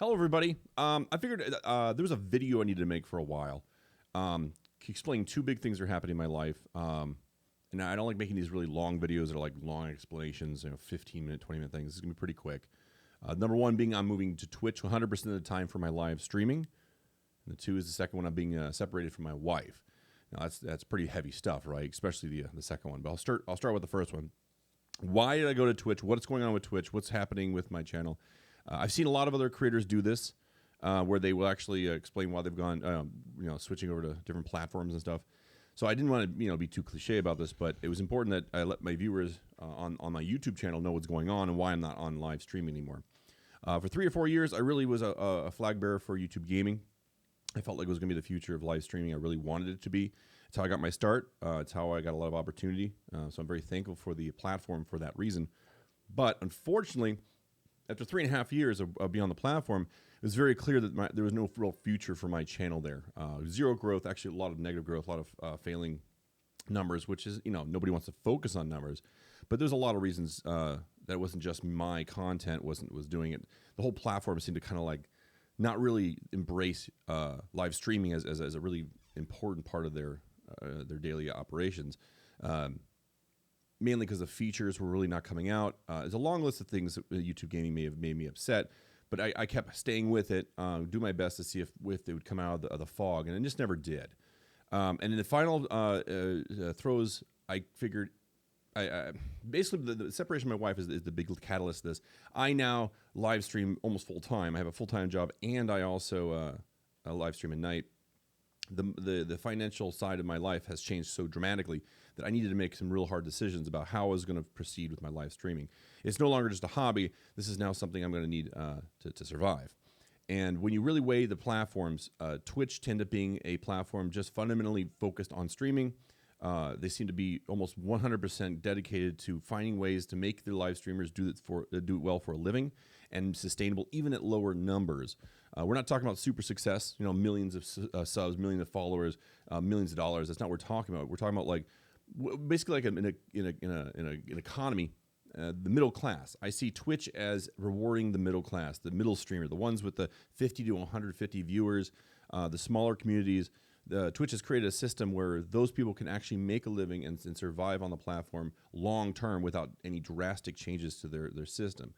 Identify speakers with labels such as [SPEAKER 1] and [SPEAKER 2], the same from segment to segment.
[SPEAKER 1] Hello, everybody. I figured there was a video I needed to make for a while, explaining two big things that are happening in my life. And I don't like making these really long videos that are like long explanations, 15-minute, 20-minute things. This is going to be pretty quick. Number one being I'm moving to Twitch 100% of the time for my live streaming. And the two is the second one, I'm being separated from my wife. Now, that's pretty heavy stuff, right? Especially the second one. But I'll start with the first one. Why did I go to Twitch? What's going on with Twitch? What's happening with my channel? I've seen a lot of other creators do this, where they will actually explain why they've gone, switching over to different platforms and stuff. So I didn't want to, be too cliche about this, but it was important that I let my viewers on my YouTube channel know what's going on and why I'm not on live streaming anymore. For 3 or 4 years, I really was a flag bearer for YouTube gaming. I felt like it was going to be the future of live streaming. I really wanted it to be. It's how I got my start. It's how I got a lot of opportunity. So I'm very thankful for the platform for that reason. But unfortunately, after 3.5 years of being on the platform, it was very clear that there was no real future for my channel there. Zero growth, actually a lot of negative growth, a lot of failing numbers, which is, nobody wants to focus on numbers. But there's a lot of reasons that it wasn't just my content was doing it. The whole platform seemed to kind of like not really embrace live streaming as a really important part of their daily operations. Mainly because the features were really not coming out. There's a long list of things that YouTube gaming may have made me upset, but I kept staying with it, do my best to see if they would come out of the fog, and it just never did. And in the final throes, I figured, basically the separation of my wife is the big catalyst to this. I now live stream almost full time. I have a full-time job, and I also live stream at night. The financial side of my life has changed so dramatically that I needed to make some real hard decisions about how I was going to proceed with my live streaming. It's no longer just a hobby. This is now something I'm going to need to survive. And when you really weigh the platforms, Twitch tended being a platform just fundamentally focused on streaming. They seem to be almost 100% dedicated to finding ways to make their live streamers do it well for a living and sustainable, even at lower numbers. We're not talking about super success, millions of subs, millions of followers, millions of dollars. That's not what we're talking about. We're talking about basically like in an economy, the middle class. I see Twitch as rewarding the middle class, the middle streamer, the ones with the 50 to 150 viewers, the smaller communities. Twitch has created a system where those people can actually make a living and survive on the platform long term without any drastic changes to their system.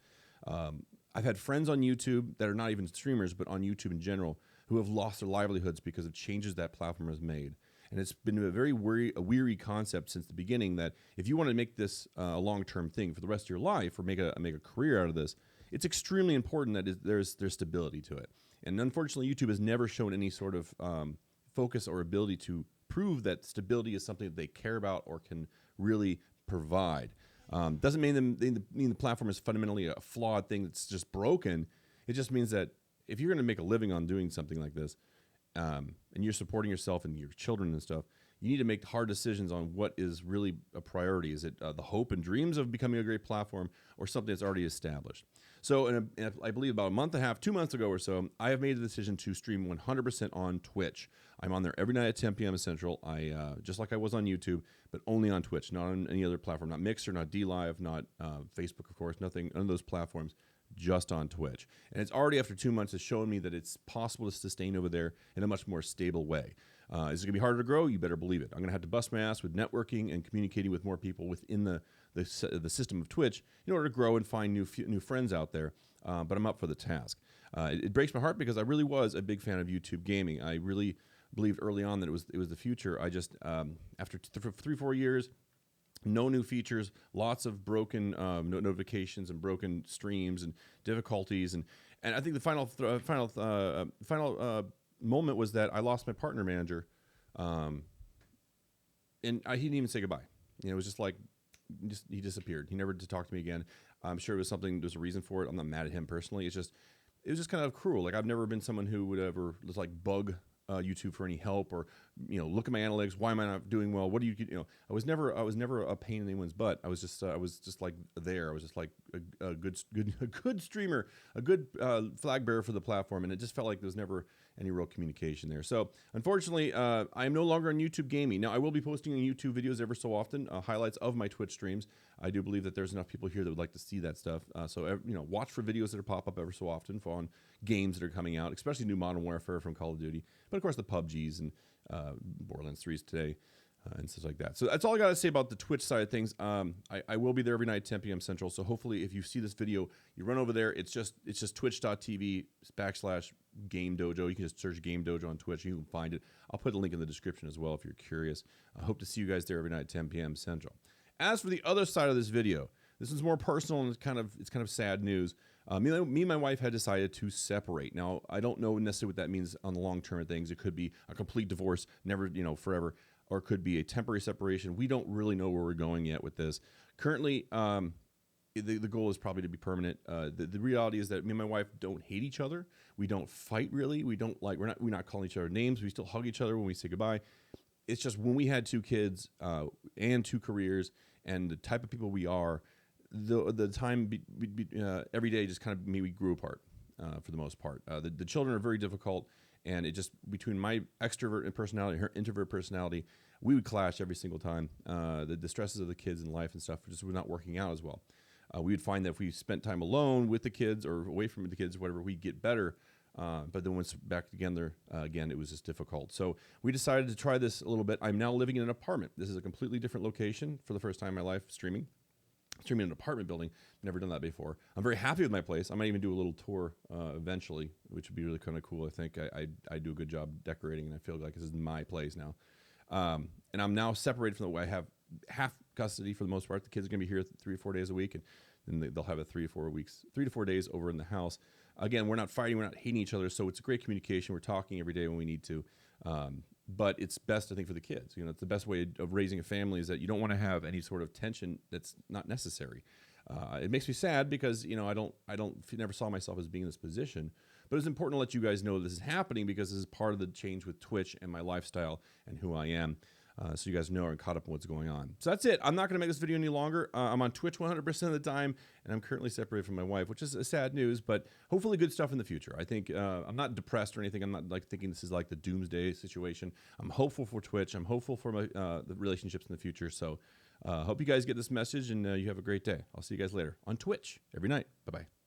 [SPEAKER 1] I've had friends on YouTube that are not even streamers, but on YouTube in general, who have lost their livelihoods because of changes that platform has made. And it's been a very weary concept since the beginning that if you want to make this a long-term thing for the rest of your life or make a career out of this, it's extremely important that there's stability to it. And unfortunately, YouTube has never shown any sort of focus or ability to prove that stability is something that they care about or can really provide. Doesn't mean the platform is fundamentally a flawed thing that's just broken. It just means that if you're going to make a living on doing something like this, and you're supporting yourself and your children and stuff, you need to make hard decisions on what is really a priority. Is it the hope and dreams of becoming a great platform or something that's already established? So I believe about a month and a half, 2 months ago or so, I have made the decision to stream 100% on Twitch. I'm on there every night at 10 p.m. Central. Just like I was on YouTube, but only on Twitch, not on any other platform, not Mixer, not DLive, not Facebook, of course, none of those platforms, just on Twitch. And it's already after 2 months has shown me that it's possible to sustain over there in a much more stable way. Is it going to be harder to grow? You better believe it. I'm going to have to bust my ass with networking and communicating with more people within the system of Twitch in order to grow and find new friends out there. But I'm up for the task. It breaks my heart because I really was a big fan of YouTube gaming. I really believed early on that it was the future. I just after 3-4 years, no new features, lots of broken notifications and broken streams and difficulties, and I think the final moment was that I lost my partner manager, and he didn't even say goodbye. It was just like he disappeared. He never did talk to me again. I'm sure it was something. There's a reason for it. I'm not mad at him personally. It was just kind of cruel. Like I've never been someone who would ever just like bug YouTube for any help or look at my analytics. Why am I not doing well? What do you I was never a pain in anyone's butt. I was just like there. I was just like a good streamer, a good flag bearer for the platform, and it just felt like there was never any real communication there. So unfortunately, I am no longer on YouTube Gaming. Now I will be posting YouTube videos ever so often, highlights of my Twitch streams. I do believe that there's enough people here that would like to see that stuff. So watch for videos that pop up ever so often on games that are coming out, especially new Modern Warfare from Call of Duty, but of course the PUBGs and Borderlands 3s today. And stuff like that. So that's all I got to say about the Twitch side of things. I will be there every night, 10 p.m. Central. So hopefully, if you see this video, you run over there. It's just twitch.tv/GameDojo. You can just search GameDojo on Twitch. You can find it. I'll put a link in the description as well if you're curious. I hope to see you guys there every night, 10 p.m. Central. As for the other side of this video, this is more personal and it's kind of sad news. Me and my wife had decided to separate. Now, I don't know necessarily what that means on the long term of things. It could be a complete divorce, never, forever. Or it could be a temporary separation. We don't really know where we're going yet with this. Currently, the goal is probably to be permanent. The reality is that me and my wife don't hate each other. We don't fight really. We're not calling each other names. We still hug each other when we say goodbye. It's just when we had 2 kids and 2 careers and the type of people we are, the time every day just kind of we grew apart for the most part. The children are very difficult. And it just, between my extrovert personality and her introvert personality, we would clash every single time. The stresses of the kids and life and stuff just were not working out as well. We would find that if we spent time alone with the kids or away from the kids, whatever, we'd get better. But then once back together again, it was just difficult. So we decided to try this a little bit. I'm now living in an apartment. This is a completely different location for the first time in my life, streaming in an apartment building. Never done that before. I'm very happy with my place. I might even do a little tour eventually, which would be really kind of cool. I think I do a good job decorating, and I feel like this is my place now. And I'm now separated from I have half custody for the most part. The kids are going to be here 3 or 4 days a week, and then they'll have 3 to 4 days over in the house. Again, we're not fighting. We're not hating each other. So it's a great communication. We're talking every day when we need to. But it's best, I think, for the kids. It's the best way of raising a family is that you don't want to have any sort of tension that's not necessary. It makes me sad because I never saw myself as being in this position. But it's important to let you guys know this is happening because this is part of the change with Twitch and my lifestyle and who I am. So you guys know and caught up on what's going on. So that's it. I'm not going to make this video any longer. I'm on Twitch 100% of the time, and I'm currently separated from my wife, which is sad news, but hopefully good stuff in the future. I think I'm not depressed or anything. I'm not thinking this is like the doomsday situation. I'm hopeful for Twitch. I'm hopeful for my the relationships in the future. So hope you guys get this message, and you have a great day. I'll see you guys later on Twitch every night. Bye-bye.